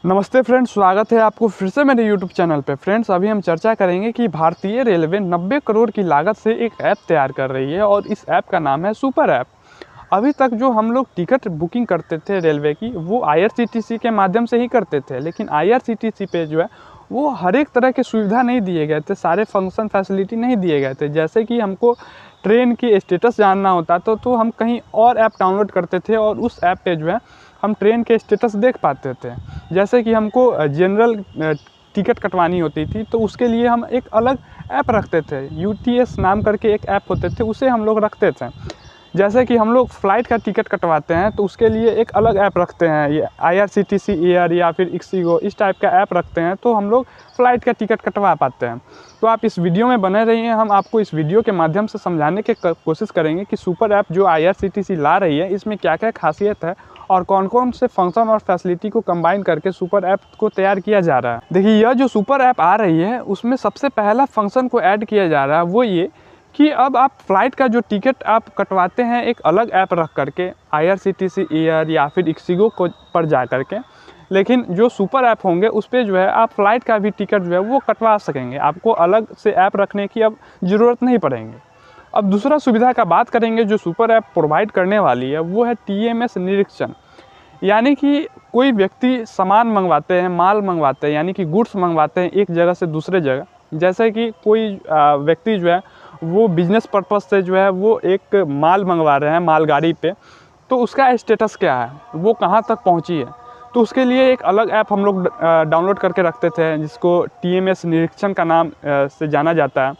नमस्ते फ्रेंड्स, स्वागत है आपको फिर से मेरे यूट्यूब चैनल पे। फ्रेंड्स, अभी हम चर्चा करेंगे कि भारतीय रेलवे 90 करोड़ की लागत से एक ऐप तैयार कर रही है और इस ऐप का नाम है सुपर ऐप। अभी तक जो हम लोग टिकट बुकिंग करते थे रेलवे की, वो आईआरसीटीसी के माध्यम से ही करते थे, लेकिन आईआरसीटीसी पे जो है वो हर एक तरह की सुविधा नहीं दिए गए थे, सारे फंक्शन फैसिलिटी नहीं दिए गए थे। जैसे कि हमको ट्रेन की स्टेटस जानना होता तो हम कहीं और ऐप डाउनलोड करते थे और उस ऐप पे जो है हम ट्रेन के स्टेटस देख पाते थे। जैसे कि हमको जनरल टिकट कटवानी होती थी तो उसके लिए हम एक अलग ऐप रखते थे, यूटीएस नाम करके एक ऐप होते थे, उसे हम लोग रखते थे। जैसे कि हम लोग फ़्लाइट का टिकट कटवाते हैं तो उसके लिए एक अलग ऐप रखते हैं, ये आईआरसीटीसी एयर या फिर इक्सिगो इस टाइप का ऐप रखते हैं, तो हम लोग फ़्लाइट का टिकट कटवा पाते हैं। तो आप इस वीडियो में बने रहिए, हम आपको इस वीडियो के माध्यम से समझाने की कोशिश करेंगे कि सुपर ऐप जो आईआरसीटीसी ला रही है इसमें क्या क्या खासियत है और कौन कौन से फंक्शन और फैसिलिटी को कंबाइन करके सुपर ऐप को तैयार किया जा रहा है। देखिए, यह जो सुपर ऐप आ रही है उसमें सबसे पहला फंक्शन को ऐड किया जा रहा है वो ये कि अब आप फ़्लाइट का जो टिकट आप कटवाते हैं एक अलग ऐप रख करके, आईआरसीटीसी एयर या फिर इक्सिगो को पर जा करके, लेकिन जो सुपर ऐप होंगे उस पर जो है आप फ़्लाइट का भी टिकट जो है वो कटवा सकेंगे। आपको अलग से ऐप रखने की अब ज़रूरत नहीं पड़ेंगे। अब दूसरा सुविधा का बात करेंगे जो सुपर ऐप प्रोवाइड करने वाली है, वो है टीएमएस निरीक्षण। यानी कि कोई व्यक्ति सामान मंगवाते हैं, माल मंगवाते हैं, यानी कि गुड्स मंगवाते हैं एक जगह से दूसरे जगह। जैसे कि कोई व्यक्ति जो है वो बिज़नेस पर्पज़ से जो है वो एक माल मंगवा रहे हैं मालगाड़ी पे, तो उसका स्टेटस क्या है, वो कहाँ तक पहुँची है, तो उसके लिए एक अलग ऐप हम लोग डाउनलोड करके रखते थे जिसको टीएमएस निरीक्षण का नाम से जाना जाता है।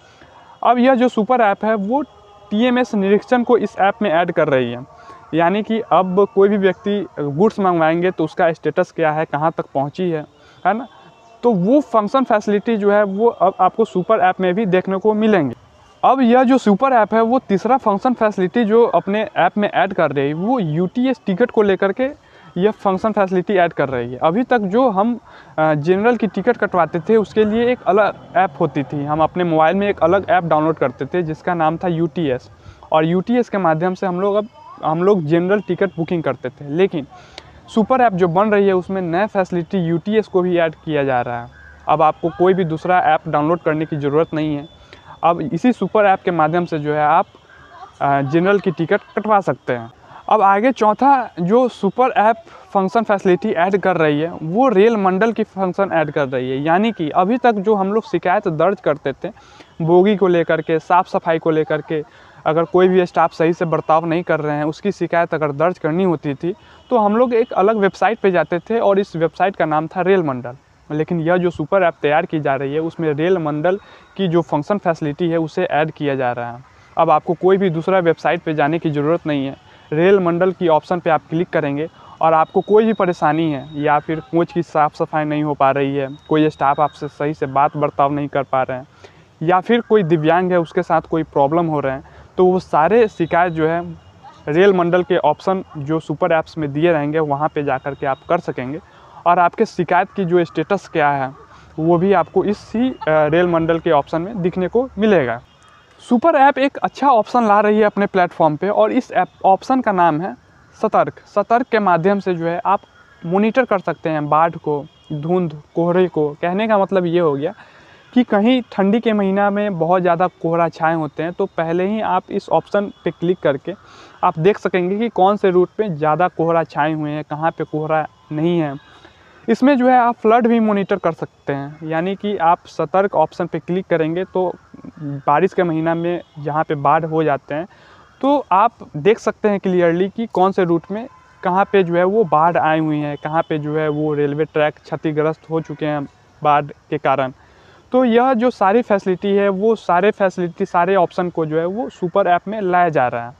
अब यह जो सुपर ऐप है वो टीएमएस निरीक्षण को इस ऐप में ऐड कर रही है। यानी कि अब कोई भी व्यक्ति गुड्स मंगवाएंगे तो उसका स्टेटस क्या है, कहाँ तक पहुँची है ना, तो वो फंक्शन फैसिलिटी जो है वो अब आपको सुपर ऐप में भी देखने को मिलेंगे। अब यह जो सुपर ऐप है वो तीसरा फंक्शन फैसिलिटी जो अपने ऐप में ऐड कर रही है वो यूटीएस टिकट को लेकर के यह फंक्शन फैसिलिटी ऐड कर रही है। अभी तक जो हम जनरल की टिकट कटवाते थे उसके लिए एक अलग ऐप होती थी, हम अपने मोबाइल में एक अलग ऐप डाउनलोड करते थे जिसका नाम था यूटीएस, और यूटीएस के माध्यम से हम लोग जनरल टिकट बुकिंग करते थे। लेकिन सुपर ऐप जो बन रही है उसमें नया फैसिलिटी यूटीएस को भी ऐड किया जा रहा है। अब आपको कोई भी दूसरा ऐप डाउनलोड करने की ज़रूरत नहीं है। अब इसी सुपर ऐप के माध्यम से जो है आप जनरल की टिकट कटवा सकते हैं। अब आगे चौथा जो super app function facility add कर रही है वो रेल मंडल की फंक्शन ऐड कर रही है। यानी कि अभी तक जो हम लोग शिकायत दर्ज करते थे बोगी को लेकर के, साफ़ सफाई को लेकर के, अगर कोई भी स्टाफ सही से बर्ताव नहीं कर रहे हैं उसकी शिकायत अगर दर्ज करनी होती थी तो हम लोग एक अलग वेबसाइट पे जाते थे और इस वेबसाइट का नाम था रेल मंडल। लेकिन यह जो सुपर ऐप तैयार की जा रही है उसमें रेल मंडल की जो फंक्शन फैसिलिटी है उसे ऐड किया जा रहा है। अब आपको कोई भी दूसरा वेबसाइट पे जाने की ज़रूरत नहीं है, रेल मंडल की ऑप्शन पे आप क्लिक करेंगे और आपको कोई भी परेशानी है या फिर कोच की साफ़ सफाई नहीं हो पा रही है, कोई स्टाफ आपसे सही से बात बर्ताव नहीं कर पा रहे हैं, या फिर कोई दिव्यांग है उसके साथ कोई प्रॉब्लम हो रहे हैं, तो वो सारे शिकायत जो है रेल मंडल के ऑप्शन जो सुपर ऐप्स में दिए रहेंगे वहाँ पे जा कर के आप कर सकेंगे और आपके शिकायत की जो स्टेटस क्या है वो भी आपको इसी रेल मंडल के ऑप्शन में दिखने को मिलेगा। सुपर ऐप एक अच्छा ऑप्शन ला रही है अपने प्लेटफॉर्म पे और इस ऐप ऑप्शन का नाम है सतर्क। सतर्क के माध्यम से जो है आप मॉनिटर कर सकते हैं बाढ़ को, धुंध, कोहरे को। कहने का मतलब ये हो गया कि कहीं ठंडी के महीना में बहुत ज़्यादा कोहरा छाए होते हैं तो पहले ही आप इस ऑप्शन पे क्लिक करके आप देख सकेंगे कि कौन से रूट पे ज़्यादा कोहरा छाए हुए हैं, कहाँ पे कोहरा नहीं है। इसमें जो है आप फ्लड भी मॉनिटर कर सकते हैं। यानी कि आप सतर्क ऑप्शन पे क्लिक करेंगे तो बारिश के महीना में जहाँ पे बाढ़ हो जाते हैं तो आप देख सकते हैं क्लियरली कि कौन से रूट में कहाँ पे जो है वो बाढ़ आई हुई है, कहाँ पे जो है वो रेलवे ट्रैक क्षतिग्रस्त हो चुके हैं बाढ़ के कारण। तो यह जो सारी फैसिलिटी है वो सारे ऑप्शन को जो है वो सुपर ऐप में लाया जा रहा है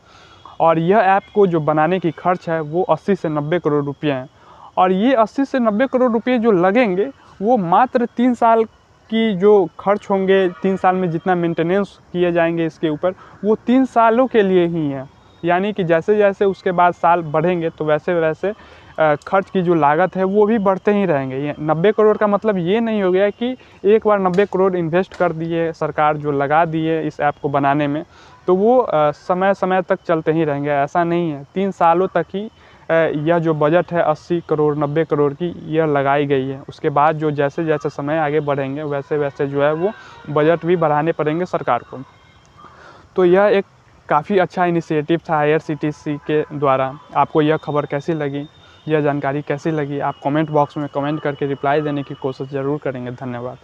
और यह ऐप को जो बनाने की खर्च है वो 80 से 90 करोड़ रुपये हैं। और ये 80 से 90 करोड़ रुपये जो लगेंगे वो मात्र 3 साल की जो खर्च होंगे, 3 साल में जितना मेंटेनेंस किए जाएंगे इसके ऊपर, वो 3 सालों के लिए ही है। यानी कि जैसे जैसे उसके बाद साल बढ़ेंगे तो वैसे वैसे खर्च की जो लागत है वो भी बढ़ते ही रहेंगे। ये 90 करोड़ का मतलब ये नहीं हो गया कि एक बार 90 करोड़ इन्वेस्ट कर दिए, सरकार जो लगा दिए इस ऐप को बनाने में, तो वो समय समय तक चलते ही रहेंगे, ऐसा नहीं है। 3 सालों तक ही यह जो बजट है 80 करोड़ 90 करोड़ की यह लगाई गई है। उसके बाद जो जैसे जैसे समय आगे बढ़ेंगे वैसे वैसे जो है वो बजट भी बढ़ाने पड़ेंगे सरकार को। तो यह एक काफ़ी अच्छा इनिशिएटिव था IRCTC के द्वारा। आपको यह खबर कैसी लगी, यह जानकारी कैसी लगी, आप कमेंट बॉक्स में कमेंट करके रिप्लाई देने की कोशिश ज़रूर करेंगे। धन्यवाद।